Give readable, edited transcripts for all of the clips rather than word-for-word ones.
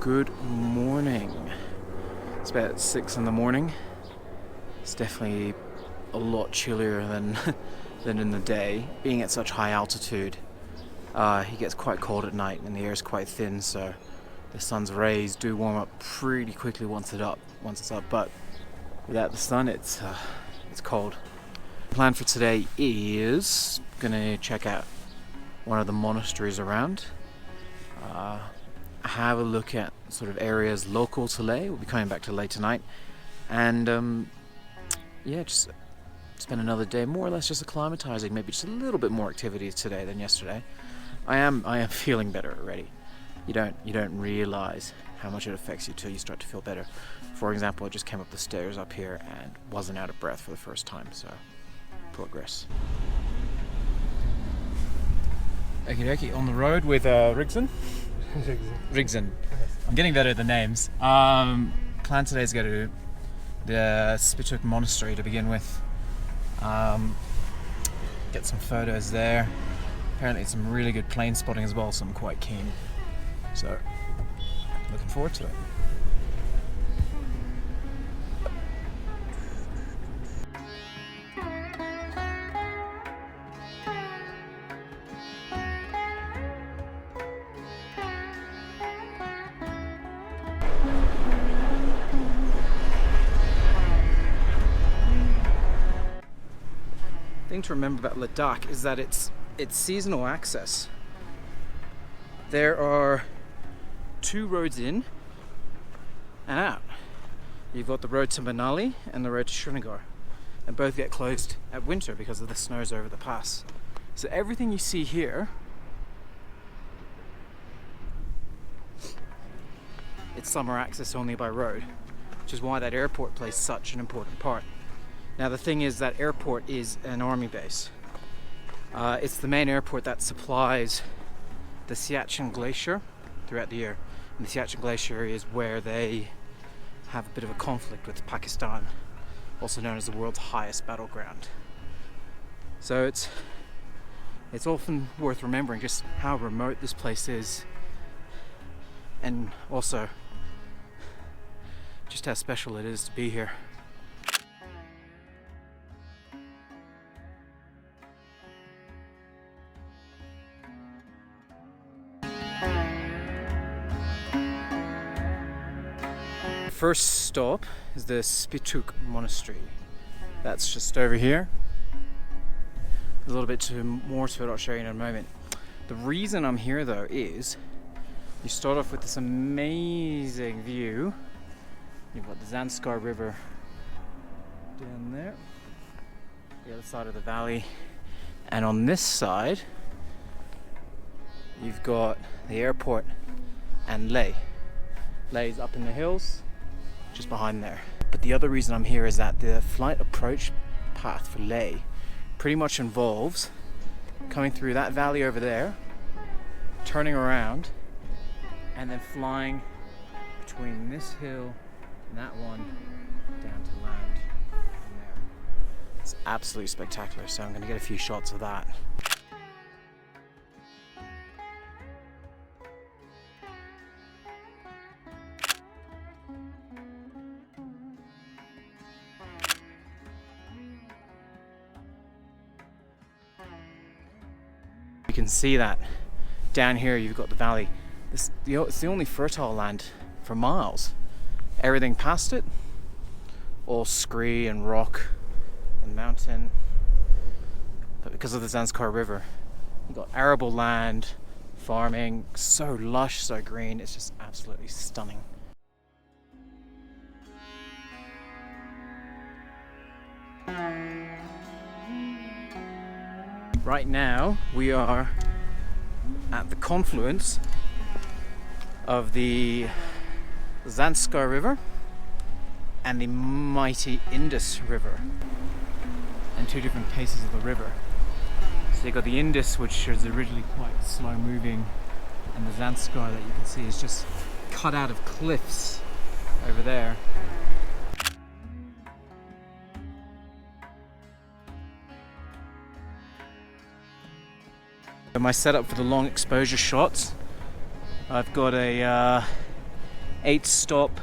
Good morning. It's about 6 in the morning. It's definitely a lot chillier than than in the day. Being at such high altitude, it gets quite cold at night and the air is quite thin, so the sun's rays do warm up pretty quickly once it's up. But without the sun, it's cold. The plan for today is gonna check out one of the monasteries around. Have a look at sort of areas local to Leh. We'll be coming back to Leh tonight, and just spend another day more or less just acclimatizing. Maybe just a little bit more activity today than yesterday. I am feeling better already. You don't realize how much it affects you till you start to feel better. For example, I just came up the stairs up here and wasn't out of breath for the first time. So progress. Okie dokie, on the road with Rigson. Rigson. I'm getting better at the names. Plan today is to go to the Spituk Monastery to begin with. Get some photos there. Apparently it's some really good plane spotting as well, so I'm quite keen. So, looking forward to it. Thing to remember about Ladakh is that it's seasonal access. There are 2 roads in and out. You've got the road to Manali and the road to Srinagar, and both get closed at winter because of the snows over the pass. So everything you see here, it's summer access only by road, which is why that airport plays such an important part. Now the thing is that airport is an army base. It's the main airport that supplies the Siachen Glacier throughout the year. And the Siachen Glacier is where they have a bit of a conflict with Pakistan, also known as the world's highest battleground. So it's often worth remembering just how remote this place is, and also just how special it is to be here. First stop is the Spituk Monastery. That's just over here. There's a little bit more to it I'll show you in a moment. The reason I'm here though is you start off with this amazing view. You've got the Zanskar River down there, the other side of the valley, and on this side you've got the airport and Leh. Leh's up in the hills, just behind there. But the other reason I'm here is that the flight approach path for Leh pretty much involves coming through that valley over there, turning around, and then flying between this hill and that one down to land from there. It's absolutely spectacular, so I'm going to get a few shots of that. You can see that down here you've got the valley. It's the only fertile land for miles. Everything past it, all scree and rock and mountain. But because of the Zanskar River, you've got arable land, farming, so lush, so green, it's just absolutely stunning. Right now we are at the confluence of the Zanskar River and the mighty Indus River, and 2 different paces of the river. So you've got the Indus, which is originally quite slow moving, and the Zanskar that you can see is just cut out of cliffs over there. My setup for the long exposure shots, I've got a 8-stop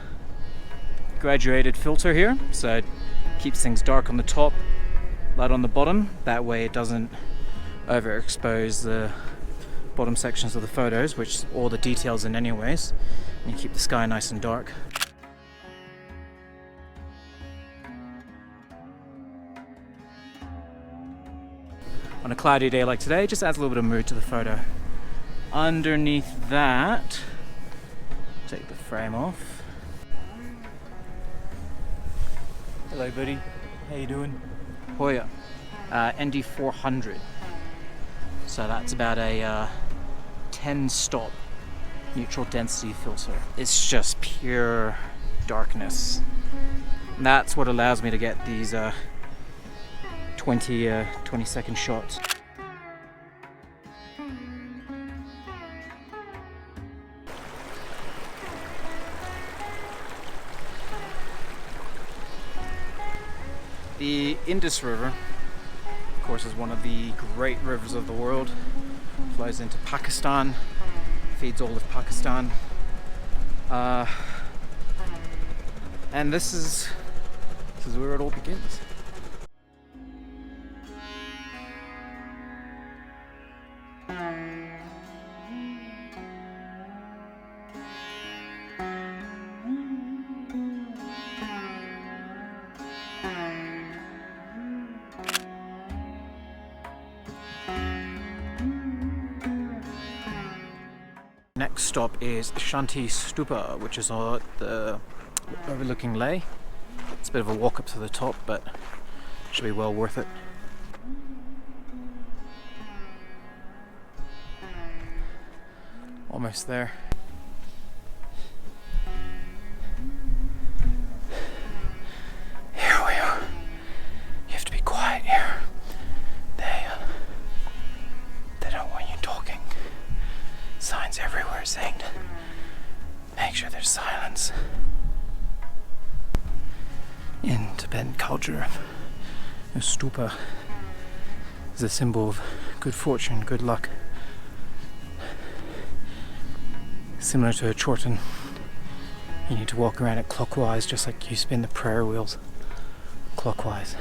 graduated filter here, so it keeps things dark on the top, light on the bottom. That way it doesn't overexpose the bottom sections of the photos, which all the details in anyways, and you keep the sky nice and dark. On a cloudy day like today, it just adds a little bit of mood to the photo. Underneath that, take the frame off. Hello buddy, how you doing? Hoya, ND400. So that's about a 10-stop neutral density filter. It's just pure darkness. And that's what allows me to get these 20-second shots. The Indus River, of course, is one of the great rivers of the world. Flows into Pakistan, feeds all of Pakistan, and this is where it all begins. Next stop is Shanti Stupa, which is overlooking Leh. It's a bit of a walk up to the top, but should be well worth it. Almost there. Here we are. You have to be quiet here. They don't want you talking. Signs everywhere saying to make sure there's silence. In Tibetan culture, a stupa is a symbol of good fortune, good luck. Similar to a chorten, you need to walk around it clockwise, just like you spin the prayer wheels clockwise.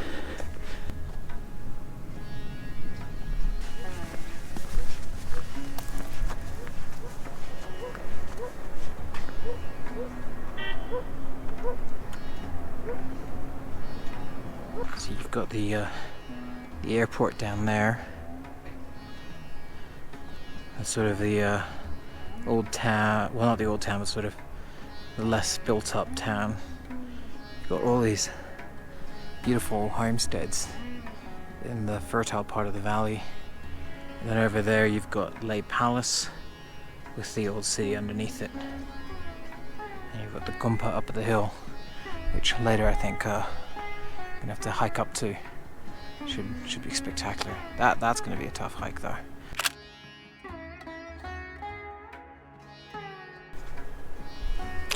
So you've got the airport down there. That's sort of the old town, well not the old town, but sort of the less built up town. You've got all these beautiful homesteads in the fertile part of the valley. And then over there you've got Leh Palace with the old city underneath it. And you've got the Gumpa up at the hill, which later I think gonna have to hike up to. Should be spectacular. That's gonna be a tough hike though.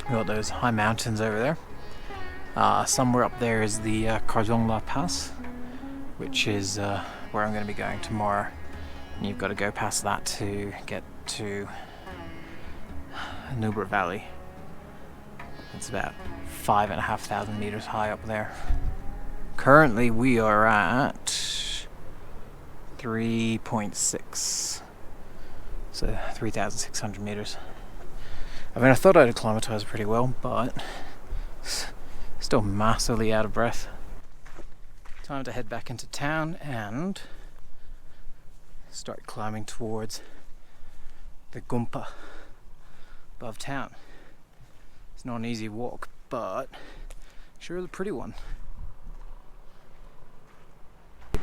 We got those high mountains over there. Somewhere up there is the Kardongla Pass, which is where I'm going to be going tomorrow. And you've got to go past that to get to Nubra Valley. It's about 5,500 meters high up there. Currently we are at 3.6, so 3,600 meters. I mean, I thought I'd acclimatise pretty well, but still massively out of breath. Time to head back into town and start climbing towards the Gumpa above town. It's not an easy walk, but sure a pretty one.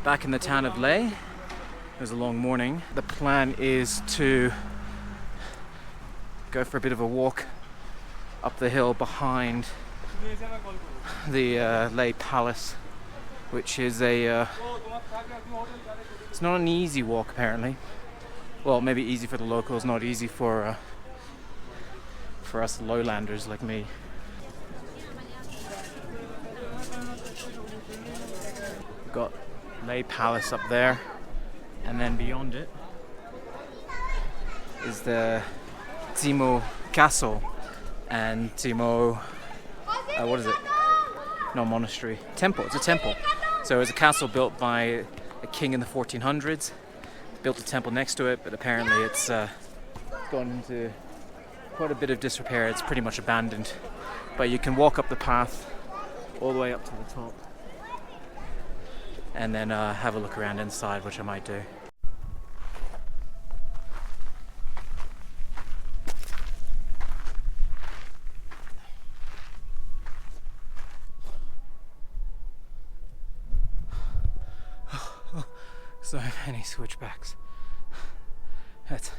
Back in the town of Leh. It was a long morning. The plan is to go for a bit of a walk up the hill behind the Leh Palace, which is it's not an easy walk apparently. Well, maybe easy for the locals, not easy for us lowlanders like me. We've got Leh Palace up there, and then beyond it is the Zimo Castle, and Timo, what is it? No, monastery. Temple, it's a temple. So it was a castle built by a king in the 1400s. Built a temple next to it, but apparently it's gone into quite a bit of disrepair. It's pretty much abandoned. But you can walk up the path all the way up to the top and then have a look around inside, which I might do. So many switchbacks. It's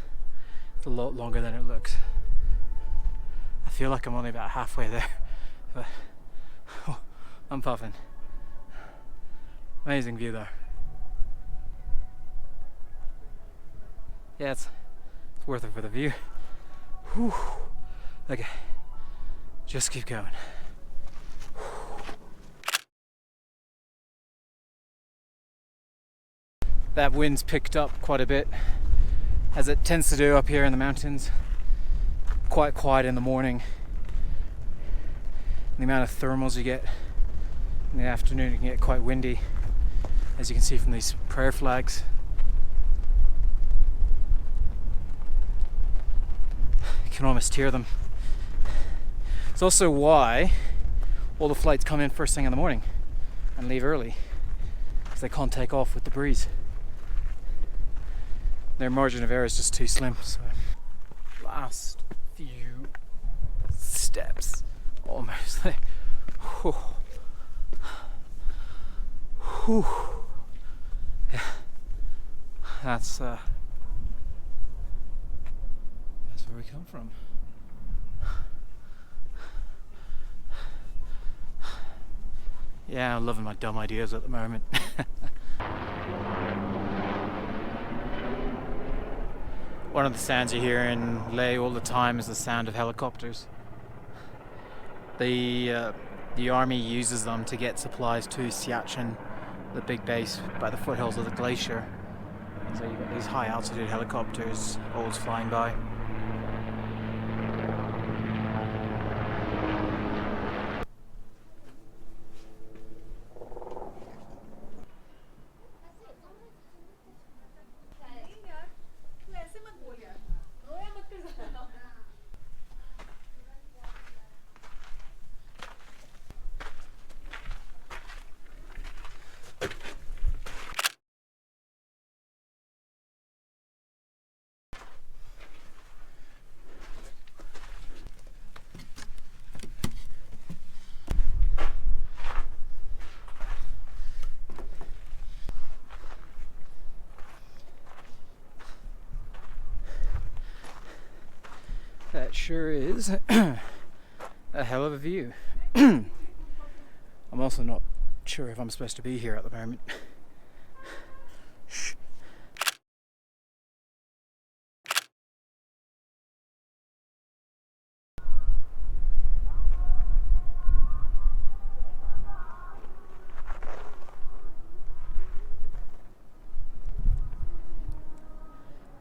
a lot longer than it looks. I feel like I'm only about halfway there, but I'm puffing. Amazing view though. Yeah, it's worth it for the view. Whew. Okay, just keep going. That wind's picked up quite a bit, as it tends to do up here in the mountains. Quite quiet in the morning. And the amount of thermals you get in the afternoon, it can get quite windy, as you can see from these prayer flags. You can almost hear them. It's also why all the flights come in first thing in the morning and leave early, because they can't take off with the breeze. Their margin of error is just too slim. So last few steps, almost there. Whew. Whew. Yeah, that's where we come from. Yeah, I'm loving my dumb ideas at the moment. One of the sounds you hear in Leh all the time is the sound of helicopters. The army uses them to get supplies to Siachen, the big base by the foothills of the glacier. So you've got these high altitude helicopters always flying by. That sure is a hell of a view. I'm also not sure if I'm supposed to be here at the moment. Shh.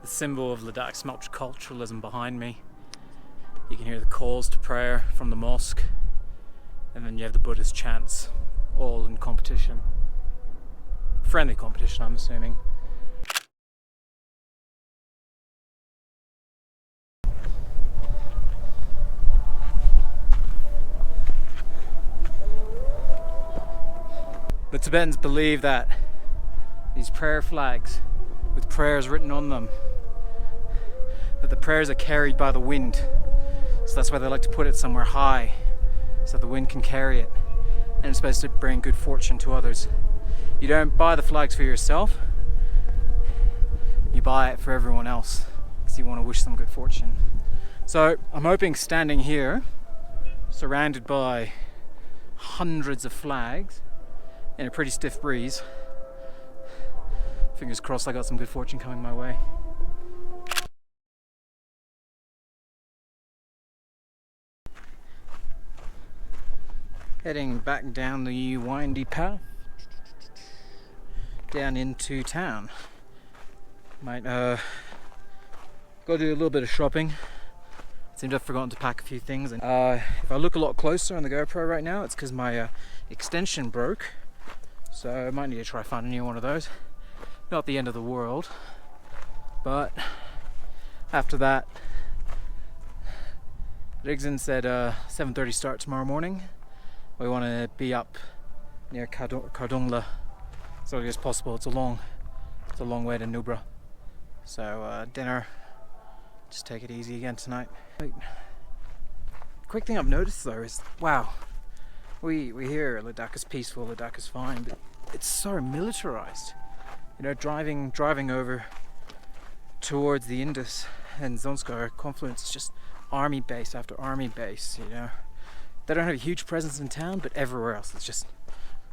The symbol of Ladakh's multiculturalism behind me. You can hear the calls to prayer from the mosque, and then you have the Buddhist chants, all in competition. Friendly competition, I'm assuming. The Tibetans believe that these prayer flags with prayers written on them, that the prayers are carried by the wind. So that's why they like to put it somewhere high, so the wind can carry it. And it's supposed to bring good fortune to others. You don't buy the flags for yourself, you buy it for everyone else, because you want to wish them good fortune. So I'm hoping standing here, surrounded by hundreds of flags, in a pretty stiff breeze, fingers crossed I got some good fortune coming my way. Heading back down the windy path down into town. Might go do a little bit of shopping Seem to have forgotten to pack a few things. And if I look a lot closer on the GoPro right now, it's because my extension broke. So I might need to try find a new one of those. Not the end of the world, but after that, Rigson said 7:30 start tomorrow morning. We want to be up near Kardungla as early as possible. It's a long way to Nubra. So dinner, just take it easy again tonight. Quick thing I've noticed though is, wow, we hear Ladakh is peaceful, Ladakh is fine, but it's so militarized. You know, driving over towards the Indus and Zonskar confluence, it's just army base after army base. You know, they don't have a huge presence in town, but everywhere else it's just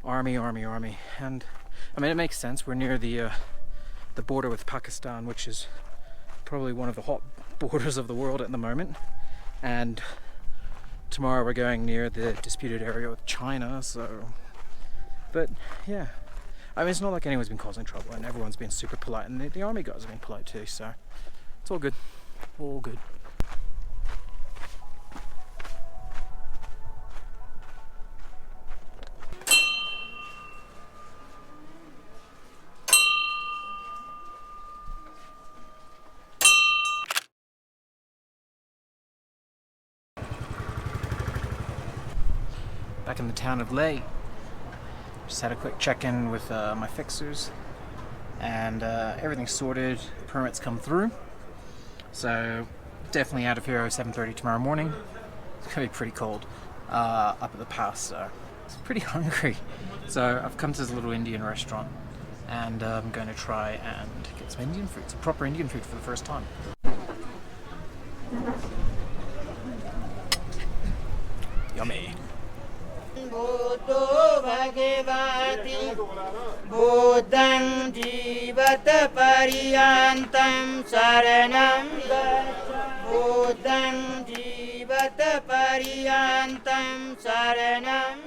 army. And I mean, it makes sense. We're near the border with Pakistan, which is probably one of the hot borders of the world at the moment. And tomorrow we're going near the disputed area with China. So, but yeah, I mean, it's not like anyone's been causing trouble, and everyone's been super polite, and the army guys have been polite too. So it's all good, all good. Back in the town of Leh. Just had a quick check-in with my fixers, and everything's sorted. Permits come through, so definitely out of here at 7:30 tomorrow morning. It's gonna be pretty cold up at the pass, so it's pretty hungry. So I've come to this little Indian restaurant, and I'm going to try and get some Indian food, some proper Indian food for the first time. Yummy. Bhuto bhagavati Buddham jivata pariyantam saranam gacchami Buddham jivata pariyantam saranam